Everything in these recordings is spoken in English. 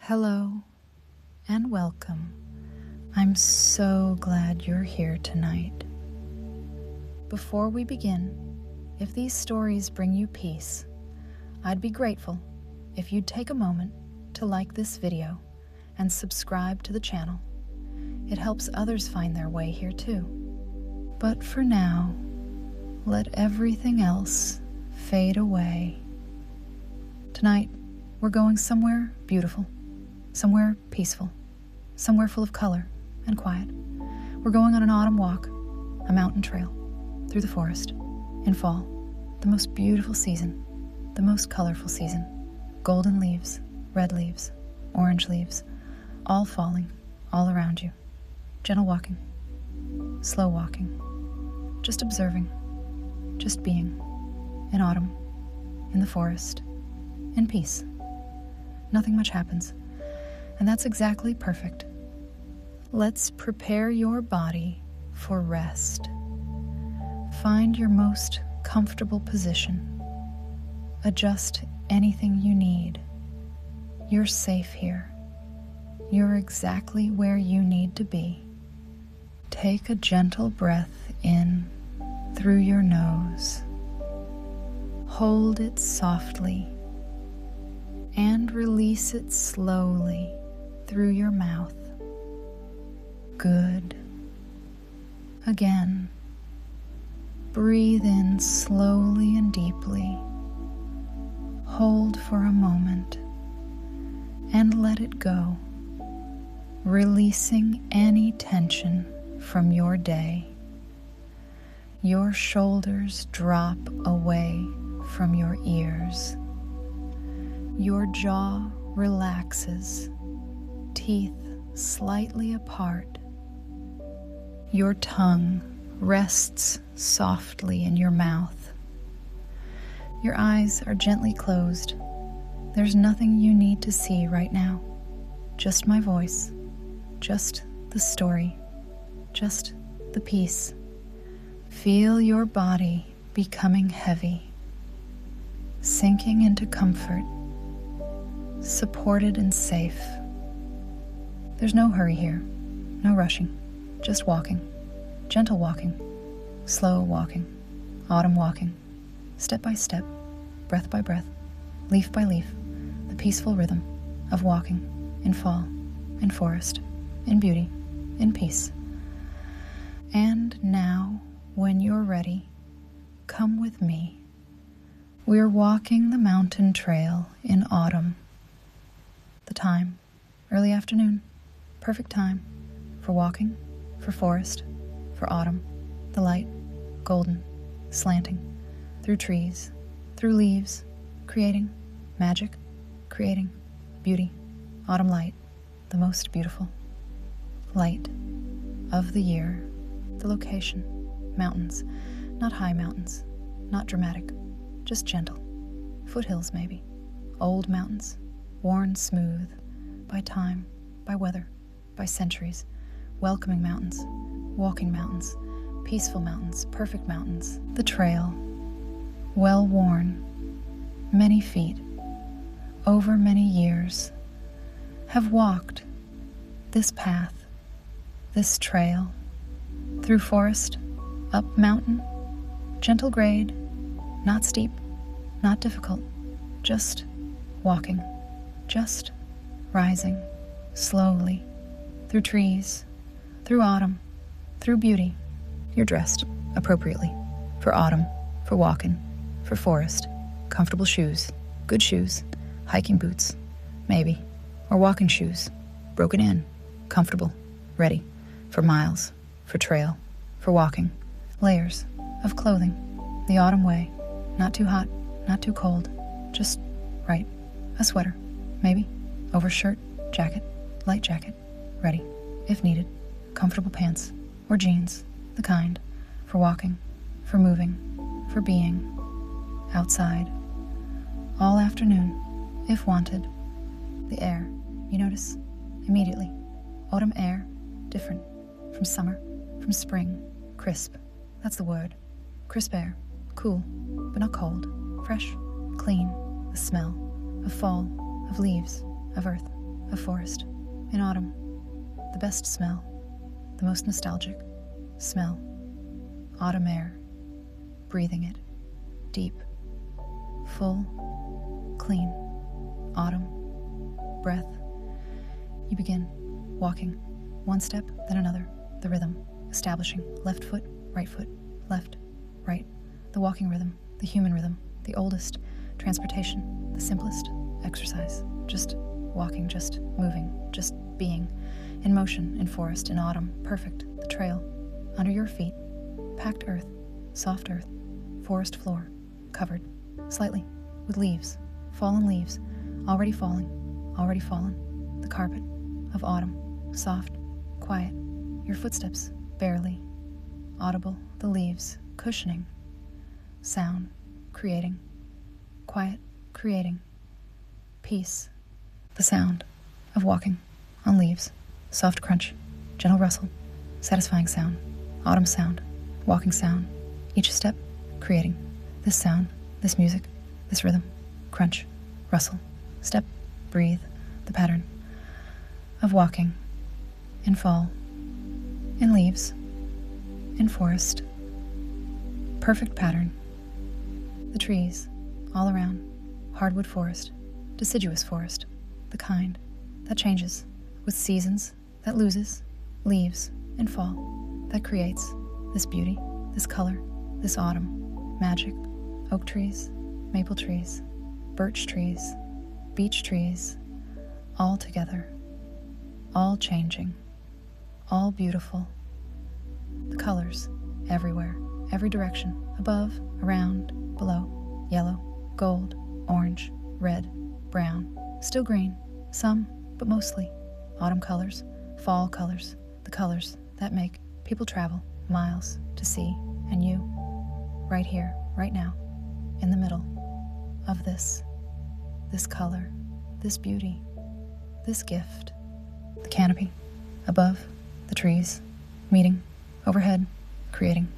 Hello and welcome. I'm so glad you're here tonight. Before we begin, if these stories bring you peace, I'd be grateful if you'd take a moment to like this video and subscribe to the channel. It helps others find their way here too. But for now, let everything else fade away. Tonight, we're going somewhere beautiful, somewhere peaceful, somewhere full of color and quiet. We're going on an autumn walk, a mountain trail, through the forest, in fall, the most beautiful season, the most colorful season. Golden leaves, red leaves, orange leaves, all falling, all around you. Gentle walking, slow walking, just observing, just being, in autumn, in the forest, in peace. Nothing much happens, and that's exactly perfect. Let's prepare your body for rest. Find your most comfortable position. Adjust anything you need. You're safe here. You're exactly where you need to be. Take a gentle breath in through your nose. Hold it softly and release it slowly through your mouth. Good. Again, breathe in slowly and deeply. Hold for a moment and let it go, releasing any tension from your day. Your shoulders drop away from your ears. Your jaw relaxes, teeth slightly apart. Your tongue rests softly in your mouth. Your eyes are gently closed. There's nothing you need to see right now. Just my voice, just the story, just the peace. Feel your body becoming heavy, sinking into comfort, supported and safe. There's no hurry here, no rushing, just walking, gentle walking, slow walking, autumn walking, step by step, breath by breath, leaf by leaf, the peaceful rhythm of walking in fall, in forest, in beauty, in peace. And now, when you're ready, come with me. We're walking the mountain trail in autumn. The time, early afternoon, perfect time for walking, for forest, for autumn. The light, golden, slanting, through trees, through leaves, creating magic, creating beauty. Autumn light, the most beautiful light of the year. The location, mountains, not high mountains, not dramatic, just gentle. Foothills maybe, old mountains, worn smooth by time, by weather, by centuries. Welcoming mountains, walking mountains, peaceful mountains, perfect mountains. The trail, well worn, many feet, over many years, have walked this path, this trail, through forest, up mountain, gentle grade, not steep, not difficult, just walking, just rising slowly through trees, through autumn, through beauty. You're dressed appropriately for autumn, for walking, for forest. Comfortable shoes, good shoes, hiking boots, maybe, or walking shoes, broken in, comfortable, ready for miles, for trail, for walking. Layers of clothing, the autumn way, not too hot, not too cold, just right. A sweater, maybe, overshirt, jacket, light jacket, ready, if needed. Comfortable pants or jeans, the kind, for walking, for moving, for being, outside. All afternoon, if wanted. The air, you notice, immediately. Autumn air, different, from summer, from spring, crisp. That's the word. Crisp air, cool, but not cold, fresh, clean, the smell of fall, of leaves, of earth, of forest. In autumn, the best smell, the most nostalgic smell. Autumn air, breathing it, deep, full, clean, autumn, breath. You begin walking, one step, then another, the rhythm, establishing left foot, left, right, the walking rhythm, the human rhythm, the oldest transportation, the simplest exercise, just walking, just moving, just being, in motion, in forest, in autumn, perfect, the trail, under your feet, packed earth, soft earth, forest floor, covered, slightly, with leaves, fallen leaves, already fallen, the carpet of autumn, soft, quiet, your footsteps, barely, audible, the leaves, cushioning, sound, creating, quiet, creating, peace, the sound of walking on leaves, soft crunch, gentle rustle, satisfying sound, autumn sound, walking sound, each step creating, this sound, this music, this rhythm, crunch, rustle, step, breathe, the pattern of walking, in fall, in leaves, in forest, perfect pattern, the trees, all around, hardwood forest, deciduous forest, the kind that changes with seasons, that loses leaves in fall, that creates this beauty, this color, this autumn, magic, oak trees, maple trees, birch trees, beech trees, all together, all changing, all beautiful, the colors everywhere, every direction, above, around, below, yellow, gold, orange, red, brown, still green, some, but mostly, autumn colors, fall colors, the colors that make people travel miles to see, and you, right here, right now, in the middle of this color, this beauty, this gift, the canopy, above, the trees, meeting, overhead, creating,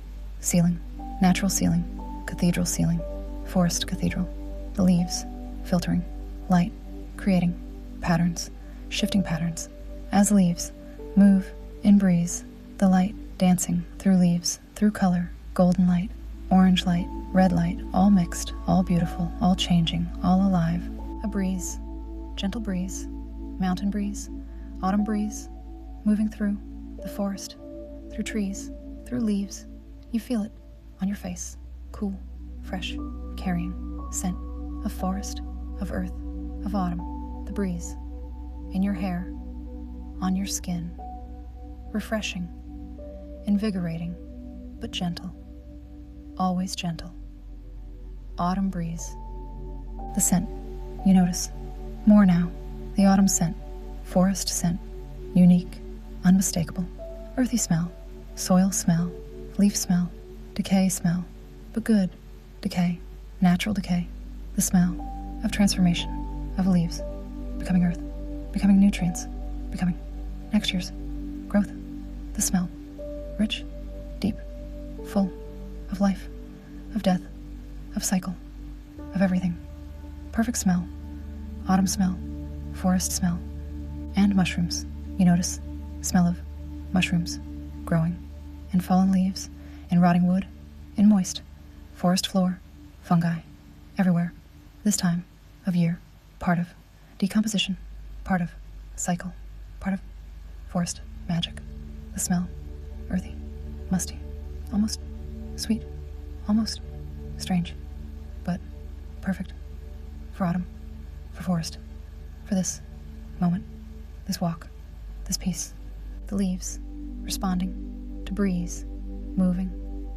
ceiling, natural ceiling, cathedral ceiling, forest cathedral, the leaves, filtering, light, creating, patterns, shifting patterns, as leaves move in breeze, the light dancing through leaves, through color, golden light, orange light, red light, all mixed, all beautiful, all changing, all alive, a breeze, gentle breeze, mountain breeze, autumn breeze, moving through the forest, through trees, through leaves. You feel it on your face, cool, fresh, carrying scent of forest, of earth, of autumn, the breeze, in your hair, on your skin, refreshing, invigorating, but gentle, always gentle. Autumn breeze. The scent, you notice, more now, the autumn scent, forest scent, unique, unmistakable, earthy smell, soil smell, leaf smell, decay smell, but good decay, natural decay, the smell of transformation, of leaves, becoming earth, becoming nutrients, becoming next year's growth, the smell, rich, deep, full of life, of death, of cycle, of everything, perfect smell, autumn smell, forest smell, and mushrooms. You notice smell of mushrooms growing, in fallen leaves, in rotting wood, in moist forest floor, fungi, everywhere, this time of year, part of decomposition, part of cycle, part of forest magic, the smell, earthy, musty, almost sweet, almost strange, but perfect for autumn, for forest, for this moment, this walk, this peace, the leaves responding to breeze, moving,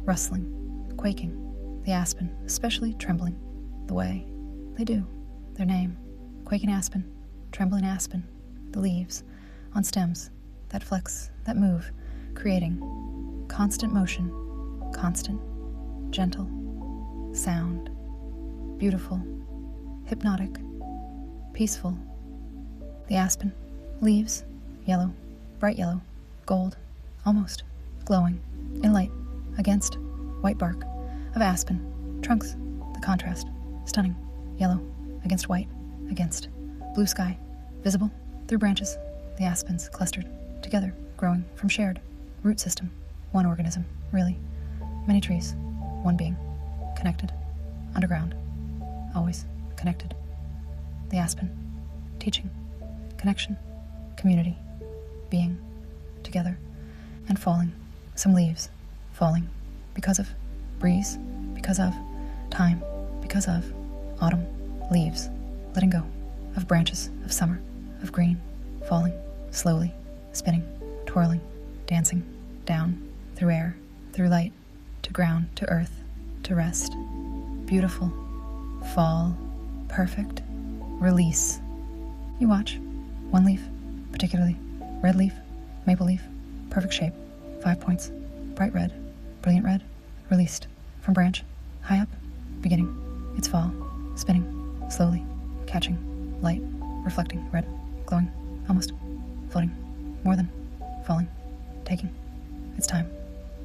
rustling, quaking, the aspen especially trembling, the way they do, their name, quaking aspen, trembling aspen, the leaves on stems that flex, that move, creating constant motion, constant, gentle, sound, beautiful, hypnotic, peaceful. The aspen, leaves, yellow, bright yellow, gold, almost, glowing, in light, against, white bark, of aspen, trunks, the contrast, stunning, yellow, against white, against, blue sky, visible, through branches, the aspens clustered together, growing from shared root system, one organism, really. Many trees, one being, connected, underground, always connected. The aspen, teaching, connection, community, being, together, and falling, some leaves, falling, because of breeze, because of time, because of autumn, leaves, letting go, of branches, of summer, of green, falling, slowly, spinning, twirling, dancing, down, through air, through light, to ground, to earth, to rest. Beautiful, fall, perfect, release. You watch, one leaf, particularly, red leaf, maple leaf, perfect shape, 5 points, bright red, brilliant red, released, from branch, high up, beginning, its fall, spinning, slowly, catching, light, reflecting, red, glowing, almost, floating, more than, falling, taking, its time,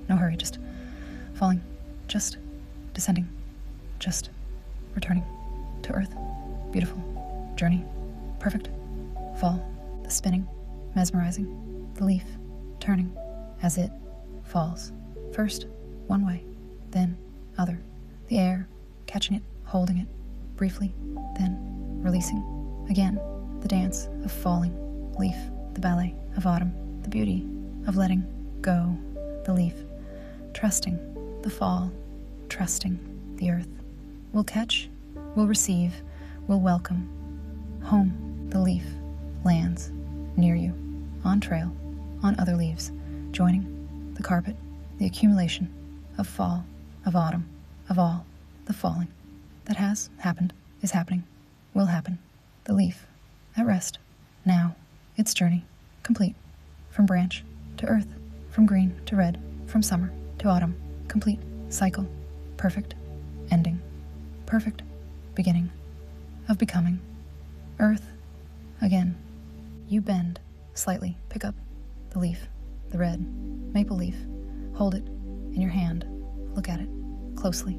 no hurry, just falling, just descending, just returning to earth, beautiful, journey, perfect, fall, the spinning, mesmerizing, the leaf, turning, as it falls, first, one way, then, other, the air, catching it, holding it, briefly, then, releasing, again, the dance of falling, leaf, the ballet of autumn, the beauty of letting go, the leaf, trusting, the fall, trusting, the earth, will catch, will receive, will welcome, home, the leaf, lands, near you, on trail, on other leaves, joining, the carpet, the accumulation, of fall, of autumn, of all, the falling, that has happened, is happening, will happen, the leaf, at rest, now, its journey, complete, from branch to earth, from green to red, from summer to autumn, complete, cycle, perfect, ending, perfect, beginning, of becoming, earth, again, you bend, slightly, pick up, the leaf, the red, maple leaf, hold it, in your hand, look at it, closely,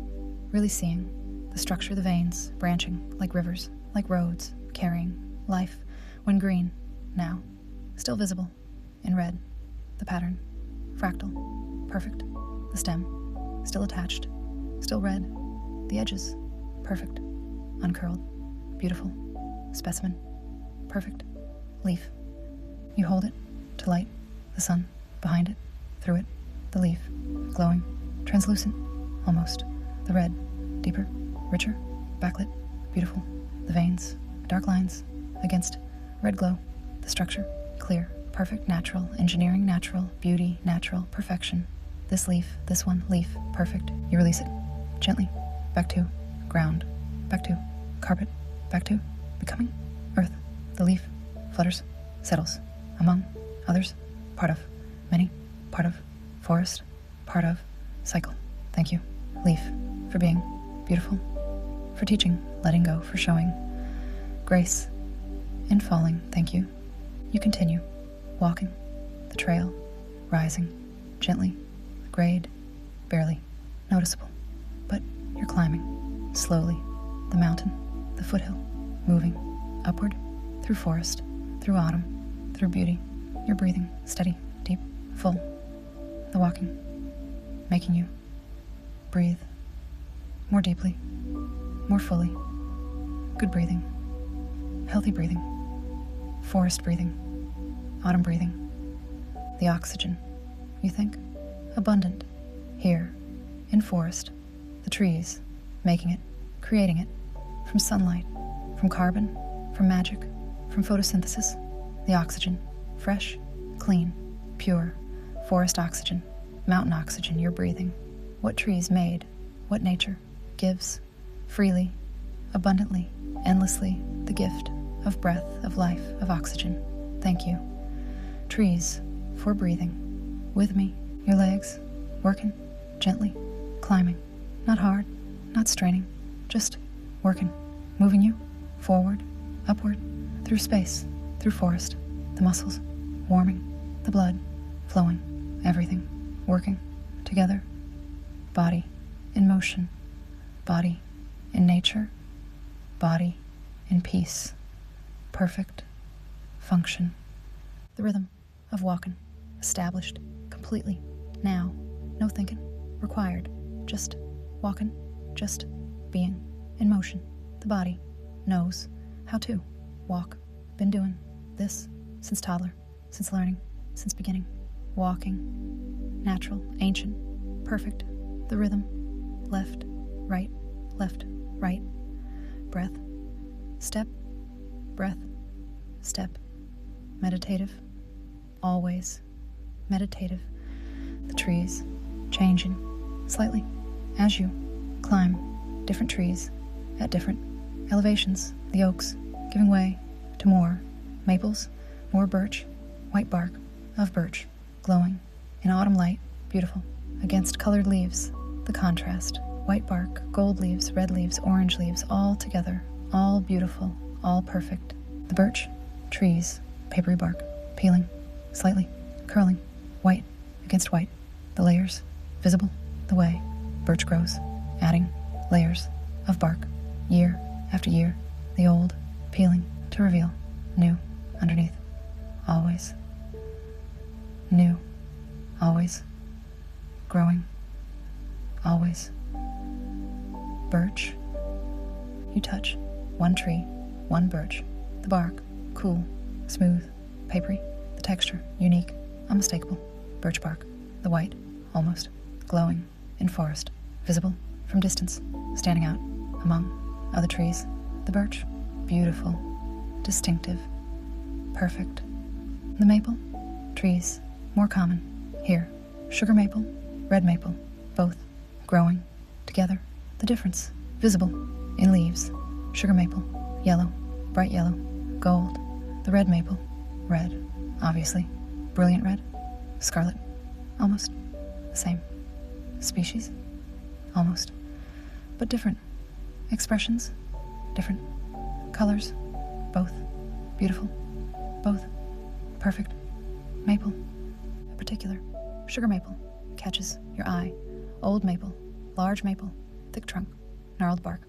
really seeing, the structure of the veins, branching, like rivers, like roads, carrying, life, when green, now, still visible, in red, the pattern, fractal, perfect, the stem, still attached, still red, the edges, perfect, uncurled, beautiful, specimen, perfect, leaf. You hold it, to light, the sun, behind it, through it, the leaf, glowing, translucent, almost, the red, deeper, richer, backlit, beautiful, the veins, dark lines, against, red glow, the structure, clear, perfect, natural, engineering, natural, beauty, natural, perfection. This leaf, this one, leaf, perfect. You release it, gently, back to, ground, back to, carpet, back to, becoming, earth, the leaf, flutters, settles, among, others, part of, many, part of, forest, part of, cycle. Thank you, leaf, for being beautiful, for teaching, letting go, for showing, grace, in falling, thank you. You continue, walking, the trail, rising, gently, grade, barely, noticeable, but you're climbing, slowly, the mountain, the foothill, moving, upward, through forest, through autumn, through beauty, you're breathing, steady, deep, full, the walking, making you breathe, more deeply, more fully, good breathing, healthy breathing, forest breathing, autumn breathing, the oxygen, you think, abundant, here, in forest, the trees, making it, creating it, from sunlight, from carbon, from magic, from photosynthesis, the oxygen, fresh, clean, pure, forest oxygen, mountain oxygen you're breathing, what trees made, what nature gives, freely, abundantly, endlessly, the gift of breath, of life, of oxygen. Thank you. Trees, for breathing, with me, your legs, working, gently, climbing, not hard, not straining, just working, moving you, forward, upward, through space, through forest, the muscles, warming, the blood, flowing, everything, working, together, body, in motion, body, in nature, body, in peace, perfect, function. The rhythm of walking, established, completely, now, no thinking, required, just walking, just being, in motion. The body knows how to walk, been doing this since toddler, since learning, since beginning. Walking, natural, ancient, perfect. The rhythm, left, right, breath, step, breath, step, meditative, always meditative. The trees changing slightly as you climb different trees at different elevations. The oaks giving way to more maples, more birch, white bark of birch, glowing in autumn light, beautiful, against colored leaves. The contrast, white bark, gold leaves, red leaves, orange leaves, all together, all beautiful, all perfect. The birch, trees, papery bark, peeling, slightly, curling, white against white. The layers, visible, the way birch grows, adding layers of bark, year after year, the old, peeling to reveal new underneath, always. New, always, growing, always. Birch. You touch one tree, one birch. The bark, cool, smooth, papery. The texture, unique, unmistakable. Birch bark. The white, almost, glowing, in forest, visible from distance, standing out among other trees. The birch, beautiful, distinctive, perfect. The maple, trees, more common, here. Sugar maple, red maple, both, growing, together. The difference, visible, in leaves. Sugar maple, yellow, bright yellow, gold. The red maple, red, obviously, brilliant red, scarlet, almost, the same. Species, almost, but different. Expressions, different. Colors, both, beautiful, both, perfect. Maple, a particular, sugar maple, catches your eye. Old maple, large maple, thick trunk, gnarled bark.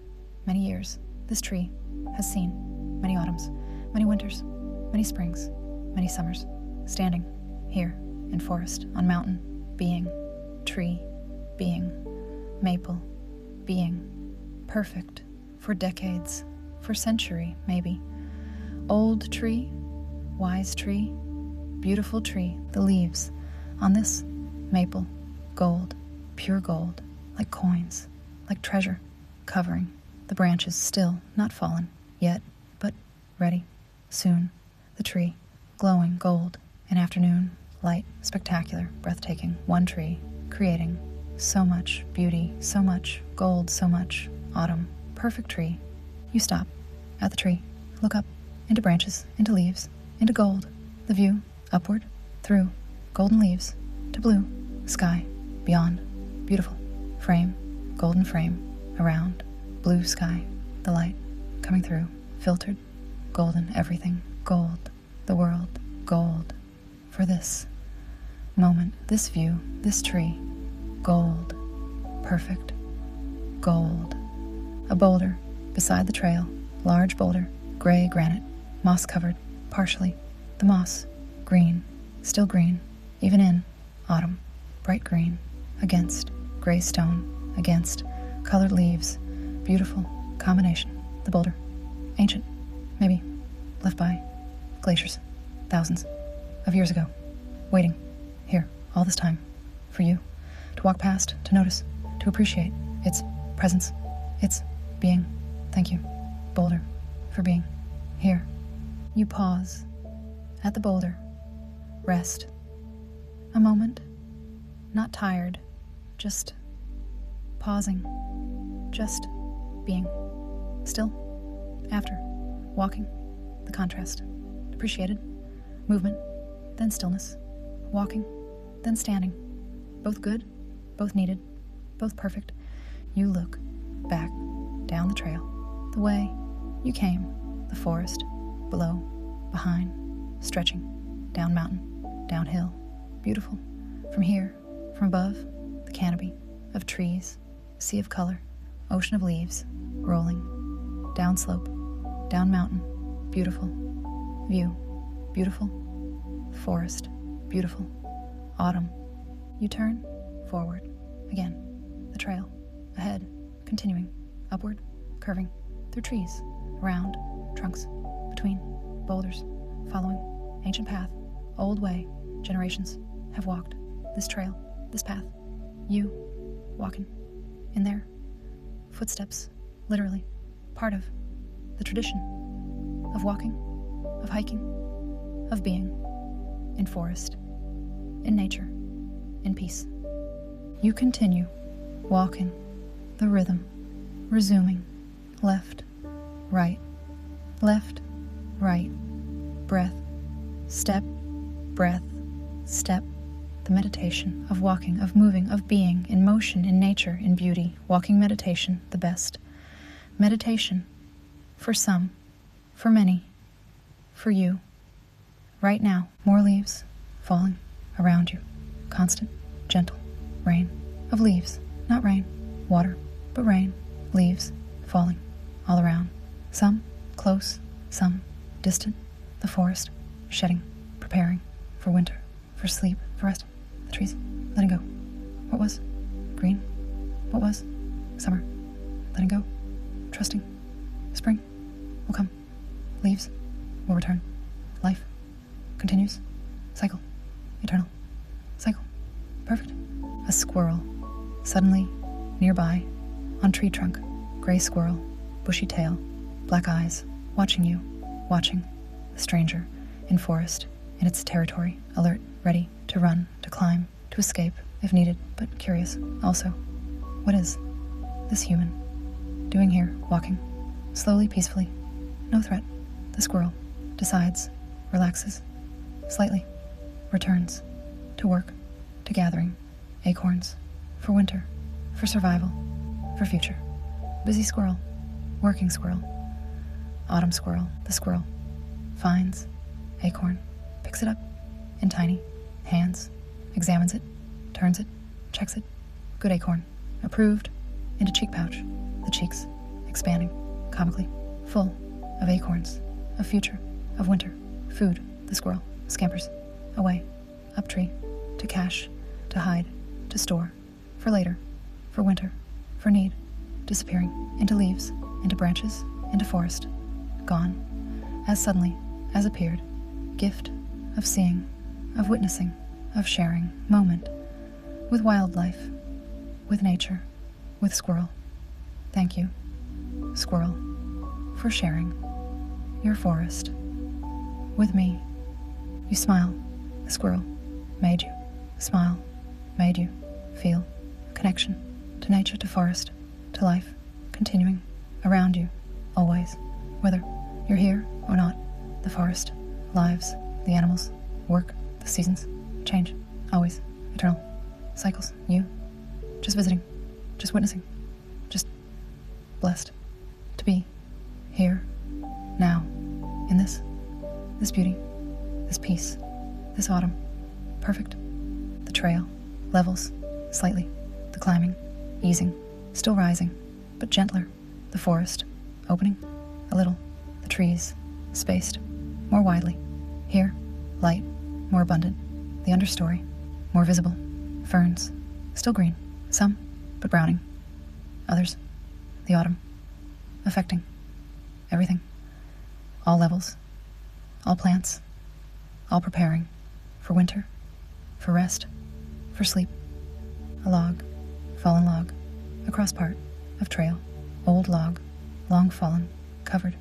Many years, this tree has seen many autumns, many winters, many springs, many summers, standing here in forest, on mountain, being, tree, being, maple, being, perfect, for decades, for century, maybe. Old tree, wise tree, beautiful tree, the leaves on this maple, gold, pure gold, like coins, like treasure, covering the branches, still not fallen yet, but ready, soon. The tree, glowing gold in afternoon, light, spectacular, breathtaking. One tree, creating so much beauty, so much gold, so much autumn. Perfect tree. You stop at the tree, look up, into branches, into leaves, into gold. The view, upward, through, golden leaves, to blue, sky, beyond, beautiful, frame, golden frame, around, blue sky, the light, coming through, filtered, golden everything, gold, the world, gold, for this moment, this view, this tree, gold, perfect, gold. A boulder, beside the trail, large boulder, gray granite, moss-covered, partially, the moss, green, still green, even in autumn, bright green, against gray stone, against colored leaves, beautiful combination. The boulder, ancient, maybe, left by glaciers, thousands of years ago, waiting, here, all this time, for you, to walk past, to notice, to appreciate its presence, its being. Thank you, boulder, for being here. You pause at the boulder, rest, a moment, not tired, just pausing, just being, still, after, walking, the contrast, appreciated, movement, then stillness, walking, then standing, both good, both needed, both perfect. You look back, down the trail, the way you came, the forest, below, behind, stretching, down mountain, downhill, beautiful. From here, from above, the canopy of trees, sea of color, ocean of leaves, rolling, down slope, down mountain, beautiful, view, beautiful. Forest, beautiful. Autumn. You turn, forward. Again, the trail, ahead, continuing, upward, curving, through trees, around, trunks, between, boulders, following, ancient path, old way, generations have walked, this trail, this path, you, walking, in there, footsteps, literally, part of the tradition of walking, of hiking, of being, in forest, in nature, in peace. You continue, walking, the rhythm, resuming, left, right, breath, step, breath, step, the meditation of walking, of moving, of being, in motion, in nature, in beauty, walking meditation, the best. Meditation, for some, for many, for you. Right now, more leaves falling around you, constant, gentle, rain of leaves, not rain, water, but rain, leaves falling all around, some close, some distant, the forest shedding, preparing for winter, for sleep, for rest, the trees letting go. What was? Green. What was? Summer. Letting go. Trusting. Spring will come. Leaves will return. Life continues. Cycle. Eternal. Cycle. Perfect. A squirrel. Suddenly, nearby, on tree trunk, gray squirrel, bushy tail, black eyes, watching you, watching the stranger in forest, in its territory, alert, ready to run, to climb, to escape if needed, but curious also. What is this human doing here, walking, slowly, peacefully, no threat? The squirrel decides, relaxes, slightly, returns to work, to gathering acorns for winter, for survival, for future. Busy squirrel, working squirrel, autumn squirrel, the squirrel finds acorn, picks it up in tiny hands, examines it, turns it, checks it. Good acorn, approved, into cheek pouch, the cheeks expanding, comically, full of acorns, of future, of winter, food. The squirrel scampers away, up tree, to cache, to hide, to store, for later, for winter, for need, disappearing into leaves, into branches, into forest, gone, as suddenly as appeared, gift of seeing, of witnessing, of sharing, moment, with wildlife, with nature, with squirrel. Thank you, squirrel, for sharing your forest with me. You smile, the squirrel made you smile, made you feel a connection to nature, to forest, to life, continuing around you, always, whether you're here or not. The forest, lives, the animals, work, the seasons, change, always, eternal, cycles, you, just visiting, just witnessing, just blessed to be here, now, in this beauty, this peace, this autumn, perfect. The trail, levels, slightly, the climbing, easing, still rising, but gentler. The forest, opening, a little, the trees, spaced, more widely. Here, light, more abundant. The understory, more visible. Ferns, still green, some, but browning. Others, the autumn, affecting everything. All levels, all plants, all preparing for winter, for rest, for sleep. A log, fallen log, a cross part of trail, old log, long fallen, covered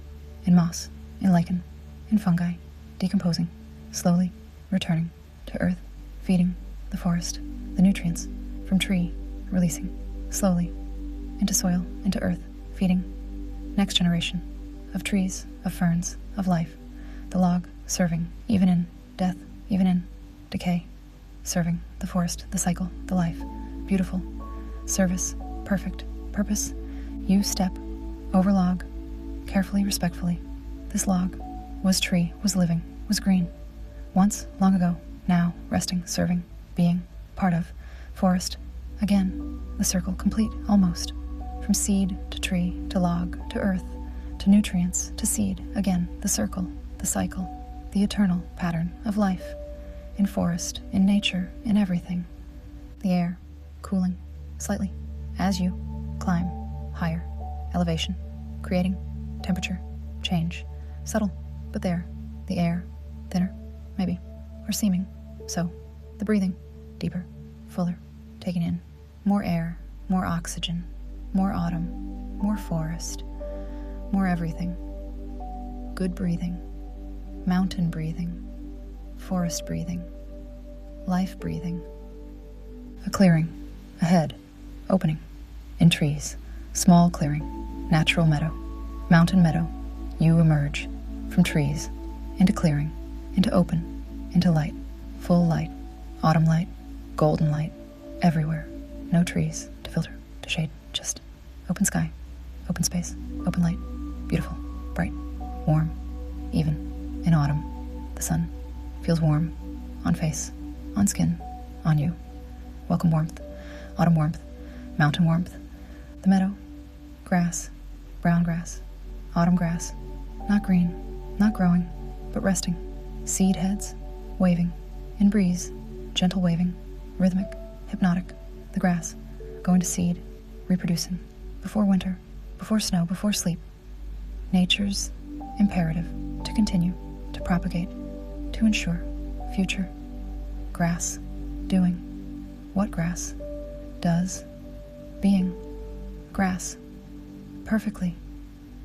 in moss, in lichen, in fungi, decomposing, slowly returning to earth, feeding the forest, the nutrients from tree, releasing slowly into soil, into earth, feeding next generation of trees, of ferns, of life. The log serving even in death, even in decay, serving the forest, the cycle, the life. Beautiful service, perfect purpose. You step over log, carefully, respectfully. This log was tree, was living, was green. Once, long ago, now, resting, serving, being, part of, forest. Again, the circle complete, almost. From seed to tree, to log, to earth, to nutrients, to seed. Again, the circle, the cycle, the eternal pattern of life, in forest, in nature, in everything. The air, cooling, slightly, as you climb higher, elevation, creating temperature, change, subtle, but there, the air, thinner, maybe, or seeming, so, the breathing, deeper, fuller, taking in, more air, more oxygen, more autumn, more forest, more everything, good breathing, mountain breathing, forest breathing, life breathing, a clearing, ahead, opening, in trees, small clearing, natural meadow, mountain meadow, you emerge from trees, into clearing, into open, into light, full light, autumn light, golden light, everywhere, no trees to filter, to shade, just open sky, open space, open light, beautiful, bright, warm, even, in autumn, the sun feels warm, on face, on skin, on you, welcome warmth, autumn warmth, mountain warmth, the meadow, grass, brown grass, autumn grass, not green, not growing, but resting, seed heads, waving, in breeze, gentle waving, rhythmic, hypnotic, the grass, going to seed, reproducing, before winter, before snow, before sleep. Nature's imperative to continue, to propagate, to ensure future. Grass, doing, what grass, does, being, grass, perfectly.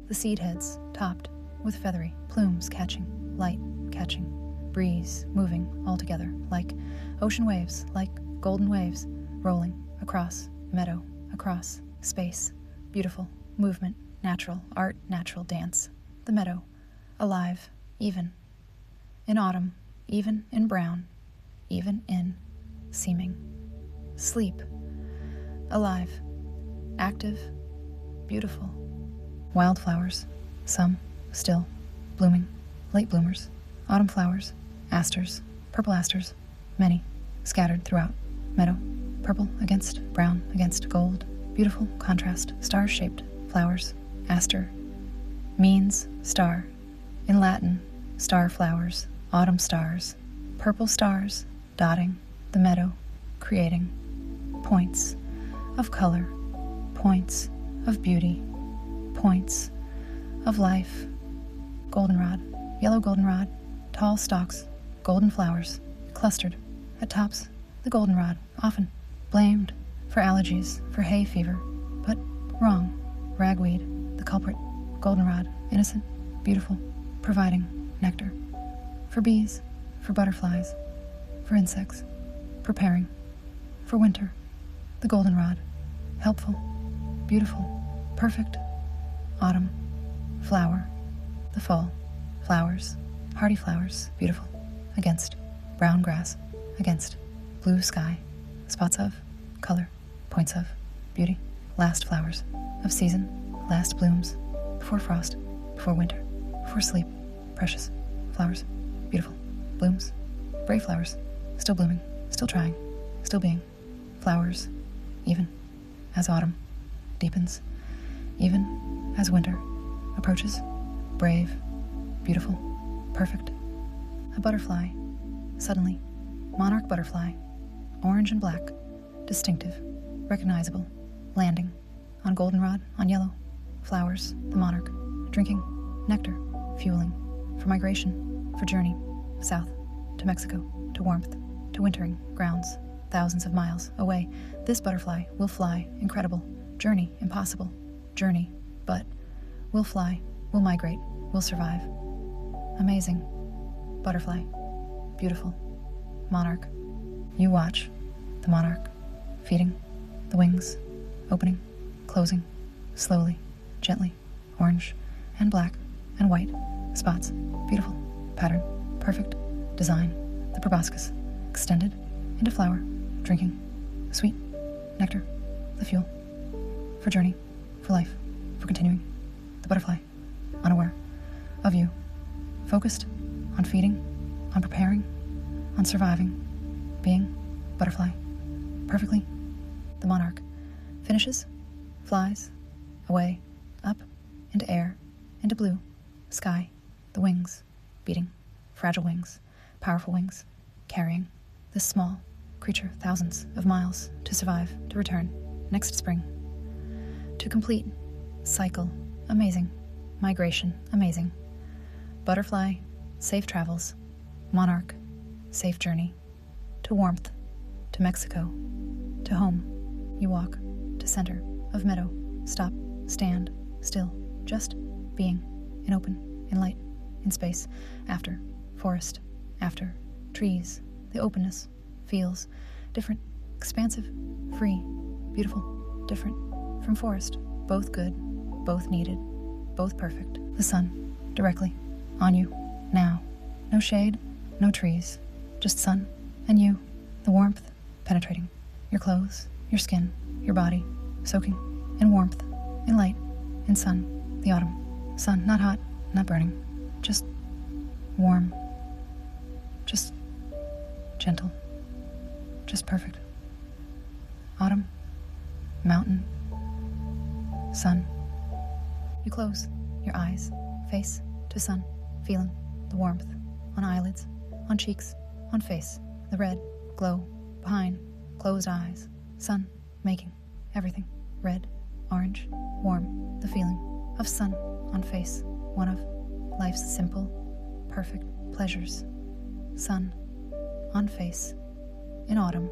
The seed heads, topped, with feathery plumes catching, light catching, breeze moving all together, like ocean waves, like golden waves, rolling across meadow, across space, beautiful, movement, natural, art, natural dance, the meadow, alive, even, in autumn, even in brown, even in seeming, sleep, alive, active, beautiful, wildflowers, some still blooming, late bloomers, autumn flowers, asters, purple asters, many scattered throughout, meadow, purple against brown against gold, beautiful contrast, star-shaped flowers, aster, means star, in Latin, star flowers, autumn stars, purple stars, dotting the meadow, creating points of color, points of beauty, points of life, goldenrod, yellow goldenrod, tall stalks, golden flowers, clustered at tops, the goldenrod, often blamed for allergies, for hay fever, but wrong, ragweed, the culprit, goldenrod, innocent, beautiful, providing nectar, for bees, for butterflies, for insects, preparing, for winter, the goldenrod, helpful, beautiful, perfect, autumn, flower, the fall, flowers, hardy flowers, beautiful, against brown grass, against blue sky, spots of color, points of beauty, last flowers of season, last blooms, before frost, before winter, before sleep, precious flowers, beautiful blooms, brave flowers, still blooming, still trying, still being, flowers, even as autumn deepens, even as winter approaches, brave, beautiful, perfect, a butterfly, suddenly, monarch butterfly, orange and black, distinctive, recognizable, landing, on goldenrod, on yellow, flowers, the monarch, drinking, nectar, fueling, for migration, for journey, south, to Mexico, to warmth, to wintering grounds, thousands of miles away, this butterfly will fly, incredible, journey, impossible, journey, but, will fly, will migrate, will survive. Amazing, butterfly, beautiful, monarch, you watch, the monarch, feeding, the wings, opening, closing, slowly, gently, orange, and black, and white, spots, beautiful, pattern, perfect, design, the proboscis, extended, into flower, drinking, sweet, nectar, the fuel, for journey, for life, for continuing, the butterfly, unaware, of you, focused, on feeding, on preparing, on surviving, being, butterfly, perfectly, the monarch, finishes, flies, away, up, into air, into blue, sky, the wings, beating, fragile wings, powerful wings, carrying this small creature thousands of miles to survive, to return next spring. To complete cycle, amazing. Migration, amazing. Butterfly, safe travels. Monarch, safe journey. To warmth, to Mexico, to home. You walk to center of meadow, stop, stand, still, just being, in open, in light, in space, after, forest, after, trees, the openness, feels, different, expansive, free, beautiful, different, from forest, both good, both needed, both perfect. The sun, directly, on you, now. No shade, no trees, just sun, and you, the warmth, penetrating, your clothes, your skin, your body, soaking, in warmth, in light, in sun, the autumn. Sun, not hot, not burning, just warm, just gentle, just perfect. Autumn, mountain, sun. You close your eyes, face to sun, feeling the warmth on eyelids, on cheeks, on face, the red glow behind closed eyes, sun making everything red, orange, warm, the feeling of sun on face, one of life's simple, perfect pleasures. Sun on face, in autumn,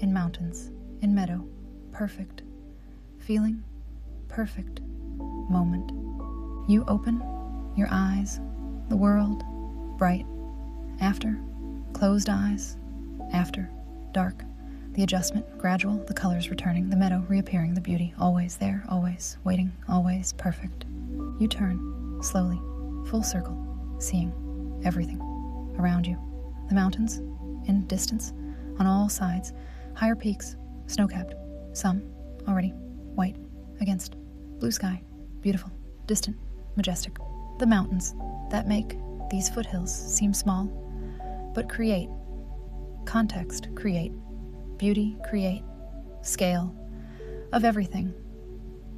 in mountains, in meadow, perfect, feeling, perfect, moment. You open your eyes, the world, bright, after, closed eyes, after, dark, the adjustment, gradual, the colors returning, the meadow reappearing, the beauty, always there, always, waiting, always, perfect. You turn, slowly, full circle, seeing everything around you. The mountains, in distance, on all sides, higher peaks, snow-capped, some already white against blue sky, beautiful, distant, majestic. The mountains that make these foothills seem small, but create context, create beauty, create scale of everything.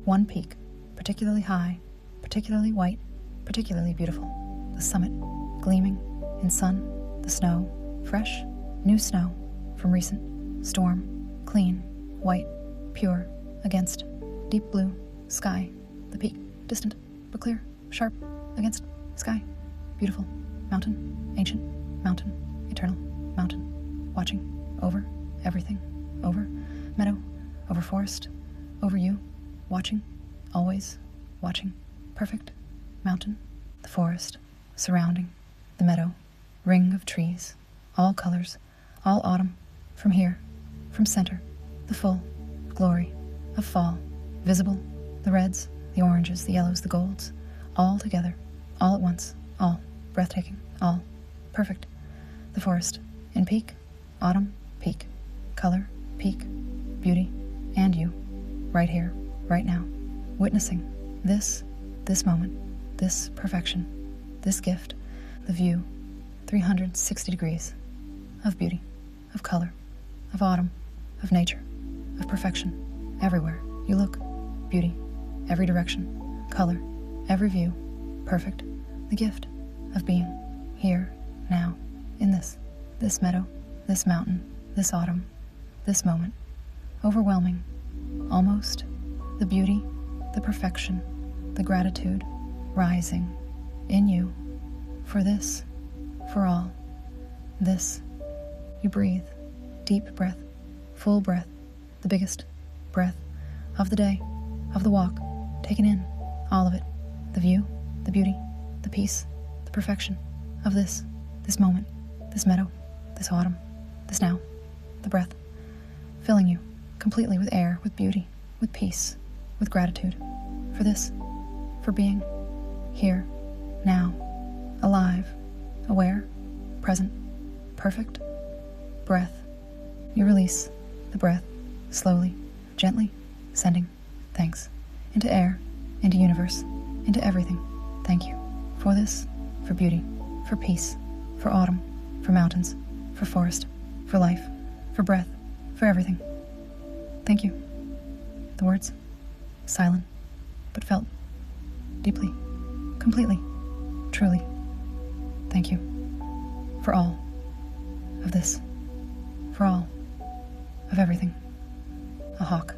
One peak, particularly high, particularly white, particularly beautiful. The summit, gleaming in sun, the snow, fresh, new snow from recent storm, clean, white, pure, against deep blue sky. The peak, distant but clear, sharp against sky. Beautiful mountain, ancient mountain, eternal mountain, watching over everything, over meadow, over forest, over you, watching, always watching, perfect mountain, the forest, surrounding, the meadow, ring of trees, all colors, all autumn, from here, from center, the full glory of fall, visible, the reds, the oranges, the yellows, the golds, all together, all at once, all breathtaking, all perfect. The forest, in peak, autumn, peak, color, peak, beauty, and you, right here, right now, witnessing this moment, this perfection, this gift, the view, 360 degrees of beauty, of color, of autumn, of nature, of perfection, everywhere you look, beauty, every direction, color, every view, perfect, the gift of being here, now, in this meadow, this mountain, this autumn, this moment, overwhelming, almost, the beauty, the perfection, the gratitude, rising in you, for this, for all, this, you breathe, deep breath, full breath, the biggest breath of the day, of the walk, taken in, all of it, the view, the beauty, the peace, the perfection of this moment, this meadow, this autumn, this now, the breath, filling you completely with air, with beauty, with peace, with gratitude, for this, for being here, now, alive, aware, present, perfect, breath. You release the breath, slowly, gently, sending thanks into air, into universe, into everything. Thank you for this, for beauty, for peace, for autumn, for mountains, for forest, for life, for breath, for everything. Thank you. The words, silent, but felt deeply, completely, truly. Thank you. For all of this. For all of everything. A hawk,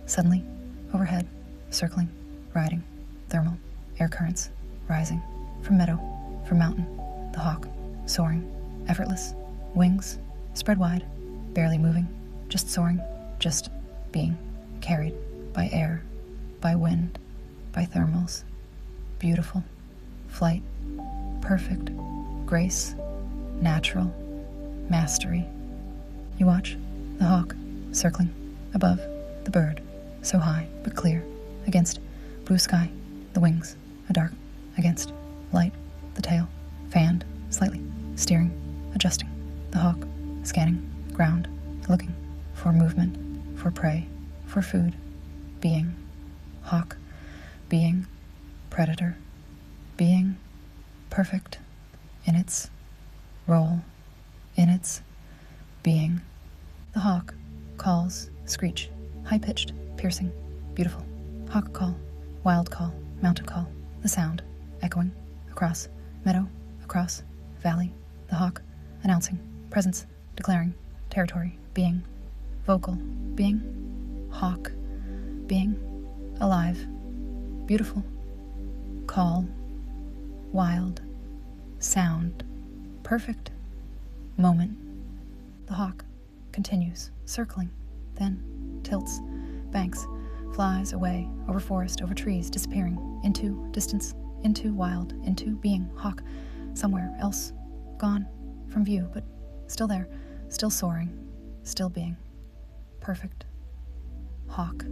suddenly, overhead, circling, riding, thermal, air currents, rising, from meadow, from mountain, the hawk, soaring, effortless, wings, spread wide, barely moving, just soaring, just being, carried by air, by wind, by thermals, beautiful, flight, perfect, grace, natural, mastery. You watch the hawk circling above the bird, so high but clear, against blue sky, the wings, a dark, against light, the tail, fanned, slightly, steering, adjusting, the hawk, scanning, ground, looking, for movement, for prey, for food, being, hawk, being, predator, being, perfect, in its role, in its being. The hawk calls, screech, high-pitched, piercing, beautiful, hawk call, wild call, mountain call, the sound, echoing, across, meadow, across, valley, the hawk, announcing, presence, declaring, territory, being, vocal, being, hawk, being, alive, beautiful, call, wild, sound, perfect, moment. The hawk continues, circling, then tilts, banks, flies away, over forest, over trees, disappearing, into distance, into wild, into being, hawk, somewhere else, gone from view, but still there, still soaring, still being, perfect. Hawk,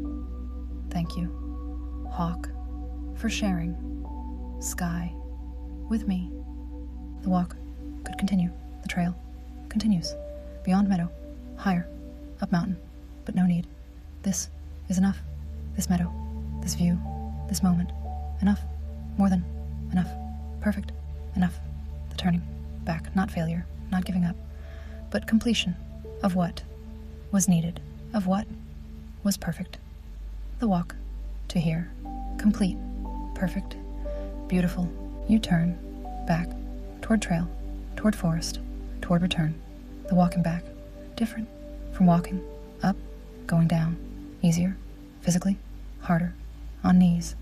thank you, hawk, for sharing, sky, with me. The walk could continue, the trail continues, beyond meadow, higher, up mountain, but no need. This is enough, this meadow, this view, this moment, enough, more than enough, perfect, enough. The turning back, not failure, not giving up, but completion of what was needed, of what was perfect. The walk to here, complete, perfect, beautiful. You turn back, toward trail, toward forest, toward return. The walking back, different from walking up, going down, easier, physically, harder, on knees,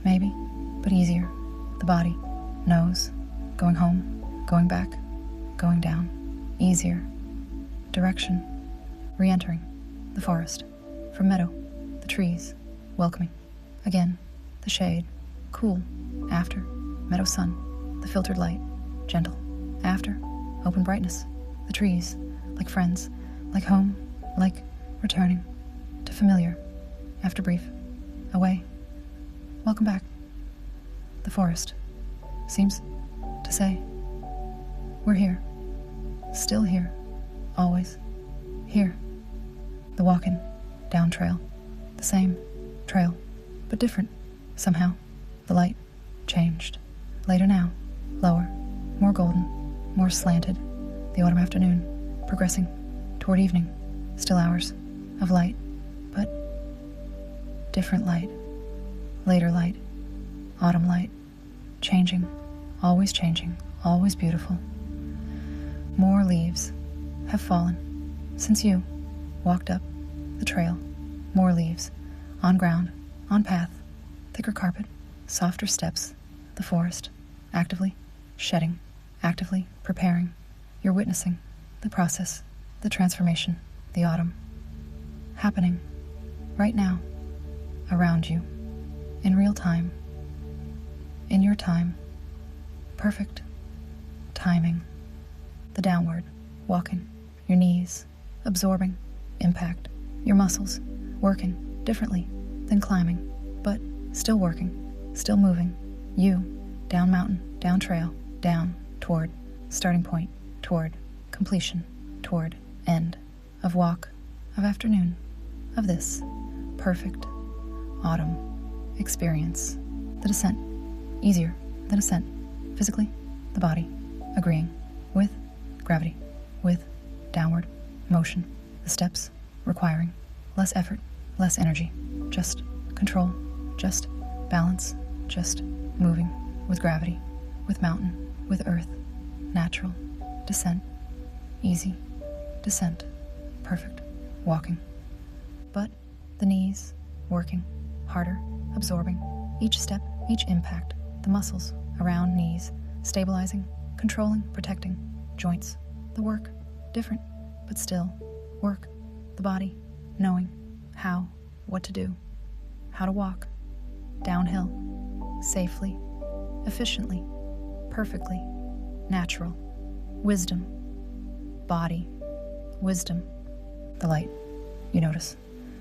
maybe, but easier. The body knows, going home, going back, going down, easier. Direction, re-entering, the forest, from meadow, the trees, welcoming, again, the shade, cool, after, meadow sun, the filtered light, gentle, after, open brightness, the trees, like friends, like home, like returning, to familiar, after brief, away, welcome back. The forest seems to say, we're here, still here, always here. The walking down trail, the same trail, but different somehow. The light changed, later now, lower, more golden, more slanted. The autumn afternoon, progressing toward evening, still hours of light, but different light, later light, autumn light, changing, always beautiful. More leaves have fallen since you walked up the trail. More leaves, on ground, on path, thicker carpet, softer steps, the forest, actively shedding, actively preparing. You're witnessing the process, the transformation, the autumn, happening right now, around you, in real time, in your time, perfect timing, the downward, walking, your knees, absorbing, impact, your muscles, working differently than climbing, but still working, still moving, you, down mountain, down trail, down, toward, starting point, toward, completion, toward, end, of walk, of afternoon, of this, perfect, autumn, experience, the descent, easier than ascent, physically, the body, agreeing, with, gravity, with, downward, motion, the steps, requiring, less effort, less energy, just control, just balance, just moving, with gravity, with mountain, with earth, natural, descent, easy, descent, perfect, walking. But the knees, working, harder, absorbing, each step, each impact, the muscles around knees, stabilizing, controlling, protecting, joints, the work, different, but still, work, the body, knowing how, what to do, how to walk, downhill, safely, efficiently, perfectly, natural, wisdom, body, wisdom, the light, you notice,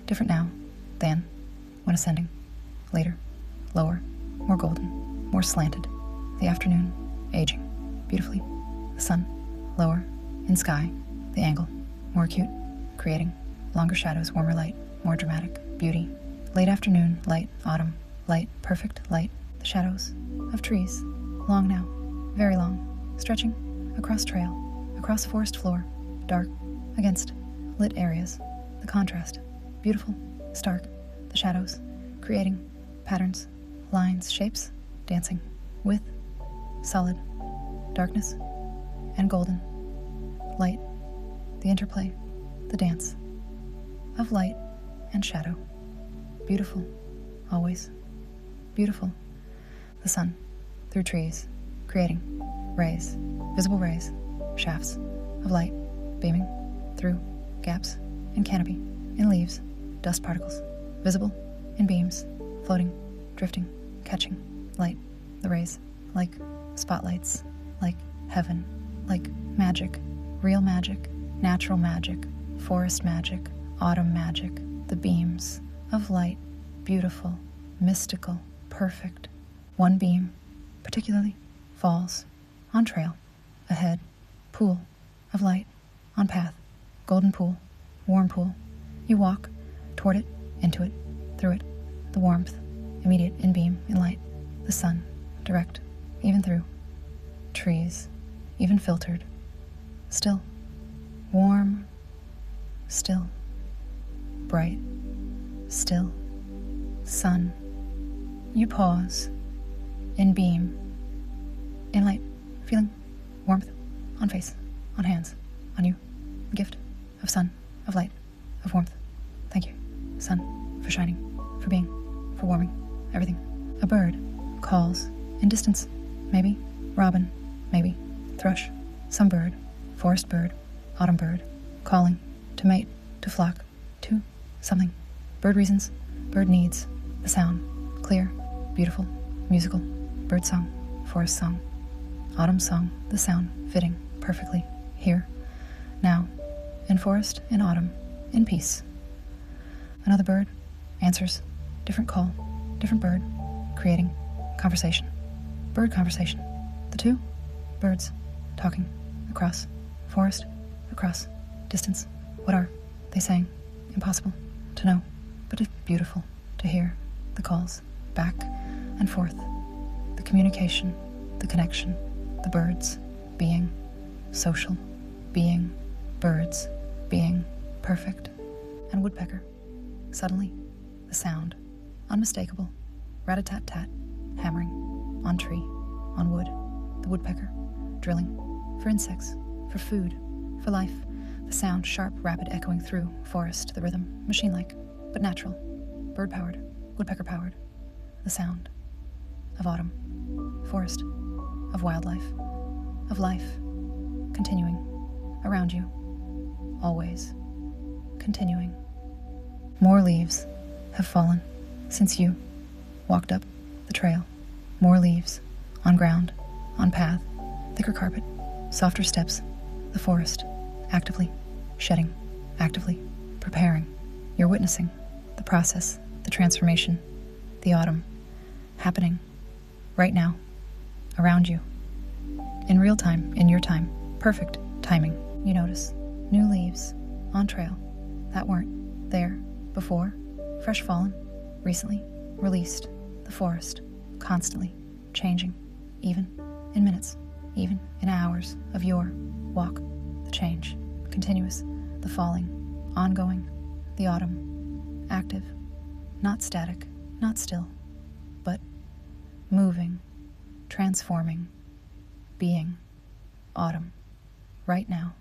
different now than when ascending, later, lower, more golden, more slanted, the afternoon, aging, beautifully, the sun, lower, in sky, the angle, more acute, creating, longer shadows, warmer light, more dramatic, beauty, late afternoon, light, autumn, light, perfect, light, the shadows of trees, long now, very long, stretching, across trail, across forest floor, dark, against, lit areas, the contrast, beautiful, stark, the shadows, creating, patterns, lines, shapes, dancing, with, solid, darkness, and golden, light, the interplay, the dance, of light and shadow, beautiful, always, beautiful, the sun, through trees, creating, rays, visible rays, shafts, of light, beaming, through, gaps, in canopy, in leaves, dust particles, visible, in beams, floating, drifting, catching, light, the rays, like spotlights, like heaven, like magic, real magic, natural magic, forest magic, autumn magic, the beams of light, beautiful, mystical, perfect. One beam, particularly, falls, on trail, ahead, pool, of light, on path, golden pool, warm pool. You walk, toward it, into it, through it, the warmth, immediate, in beam, in light, the sun, direct, even through, trees, even filtered, still, warm, still, bright, still, sun. You pause, in beam, in light, feeling warmth, on face, on hands, on you, gift of sun, of light, of warmth. Thank you, sun, for shining, for being, for warming, everything. A bird calls, in distance, maybe, robin, maybe, thrush, some bird, forest bird, autumn bird, calling, to mate, to flock, to something. Bird reasons, bird needs, the sound, clear, beautiful, musical, bird song, forest song, autumn song, the sound, fitting, perfectly, here, now, in forest, in autumn, in peace. Another bird answers, different call, different bird, creating, conversation, bird conversation. The two birds talking, across, forest, across, distance. What are they saying? Impossible to know, but it's beautiful to hear the calls, back and forth, the communication, the connection, the birds, being, social, being, birds, being, perfect, and woodpecker. Suddenly, the sound, unmistakable, rat-a-tat-tat, hammering, on tree, on wood, the woodpecker, drilling, for insects, for food, for life, the sound sharp, rapid, echoing through, forest, the rhythm, machine-like, but natural, bird-powered, woodpecker-powered, the sound of autumn, forest, of wildlife, of life, continuing, around you, always, continuing. More leaves have fallen since you walked up the trail. More leaves, on ground, on path, thicker carpet, softer steps, the forest, actively, shedding, actively, preparing. You're witnessing the process, the transformation, the autumn, happening, right now, around you. In real time, in your time, perfect timing. You notice new leaves on trail that weren't there before, fresh fallen, recently released, the forest, constantly changing, even in minutes, even in hours of your walk, the change, continuous, the falling, ongoing, the autumn, active, not static, not still, but moving, transforming, being, autumn, right now.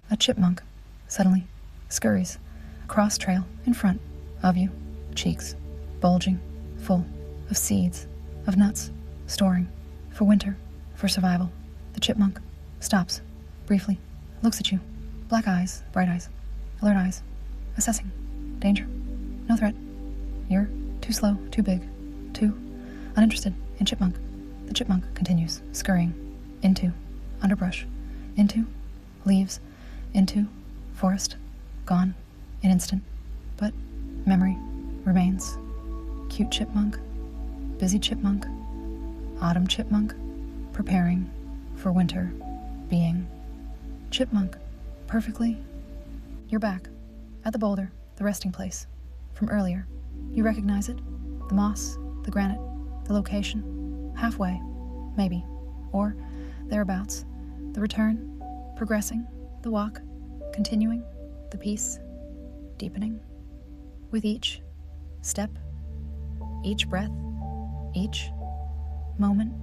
A chipmunk suddenly scurries across trail in front of you, cheeks bulging, full of seeds, of nuts, storing for winter, for survival. The chipmunk stops briefly, looks at you, black eyes, bright eyes, alert eyes, assessing danger, no threat. You're too slow, too big, too uninterested in chipmunk. The chipmunk continues scurrying into underbrush, into leaves, into forest, gone in instant. But memory remains. Cute chipmunk, busy chipmunk, autumn chipmunk, preparing for winter, being chipmunk, perfectly. You're back at the boulder, the resting place from earlier. You recognize it, the moss, the granite, the location, halfway, maybe, or thereabouts. The return, progressing, the walk, continuing, the peace, deepening. With each step, each breath, each moment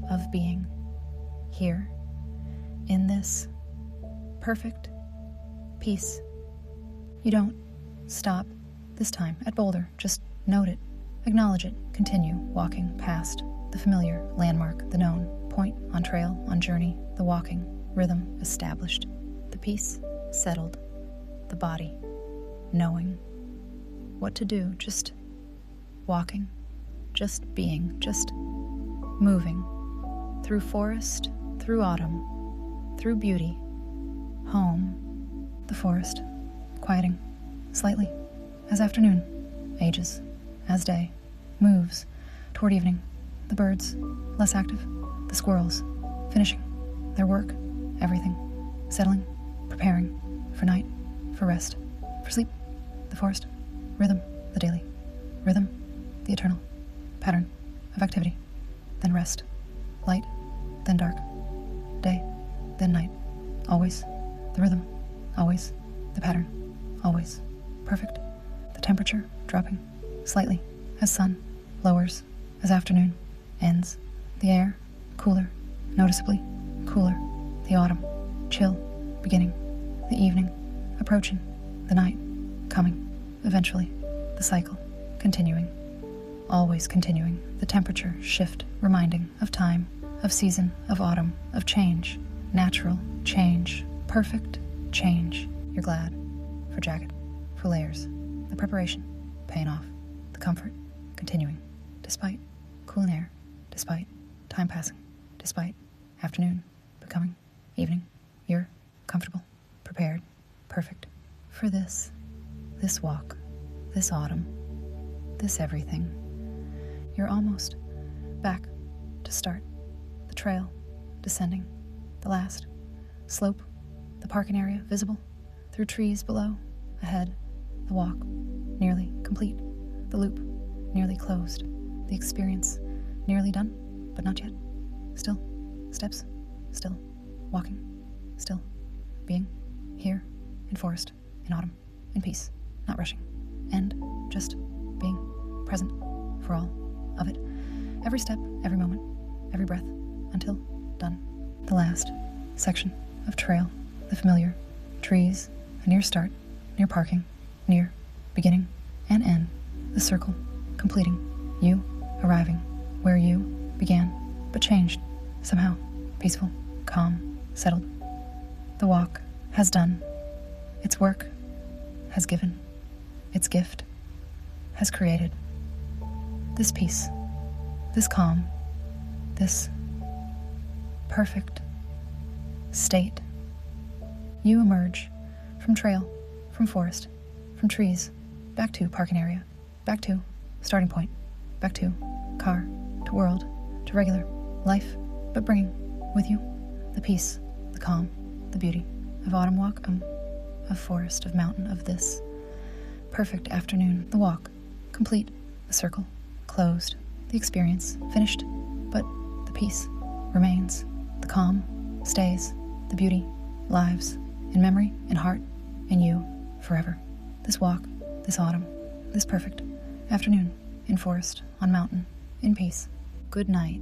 of being here in this perfect peace. You don't stop this time at Boulder. Just note it, acknowledge it, continue walking past the familiar landmark, the known point on trail, on journey, the walking rhythm established, the peace settled, the body knowing what to do, just walking, just being, just moving through forest, through autumn, through beauty, home, the forest, quieting slightly as afternoon ages, as day moves toward evening, the birds less active, the squirrels finishing their work, everything settling, preparing for night, for rest, for sleep, the forest, rhythm, the daily, rhythm, the eternal, pattern of activity, then rest, light, then dark, day, then night, always the rhythm, always the pattern, always perfect, the temperature dropping slightly as sun lowers, as afternoon ends, the air cooler, noticeably cooler, the autumn chill beginning, the evening approaching, the night coming, eventually the cycle continuing, always continuing, the temperature shift reminding of time, of season, of autumn, of change, natural change, perfect change. You're glad for jacket, for layers, the preparation paying off, the comfort continuing, despite cool air, despite time passing, despite afternoon becoming evening. You're comfortable, prepared, perfect for this walk, this autumn, this everything. You're almost back to start, the trail descending, the last slope, the parking area visible through trees below, ahead, the walk nearly complete, the loop nearly closed, the experience nearly done, but not yet. Still steps, still walking, still being here in forest, in autumn, in peace, not rushing, and just being present for all of it. Every step, every moment, every breath, until done. The last section of trail, the familiar trees, a near start, near parking, near beginning and end, the circle completing, you arriving where you began, but changed, somehow, peaceful, calm, settled. The walk has done its work, has given its gift, has created this peace, this calm, this perfect state. You emerge from trail, from forest, from trees, back to parking area, back to starting point, back to car, to world, to regular life, but bringing with you the peace, the calm, the beauty of autumn walk, of forest, of mountain, of this perfect afternoon, the walk, complete, the circle, closed, the experience, finished, but the peace remains, the calm stays, the beauty lives, in memory, in heart, in you, forever. This walk, this autumn, this perfect afternoon, in forest, on mountain, in peace. Good night.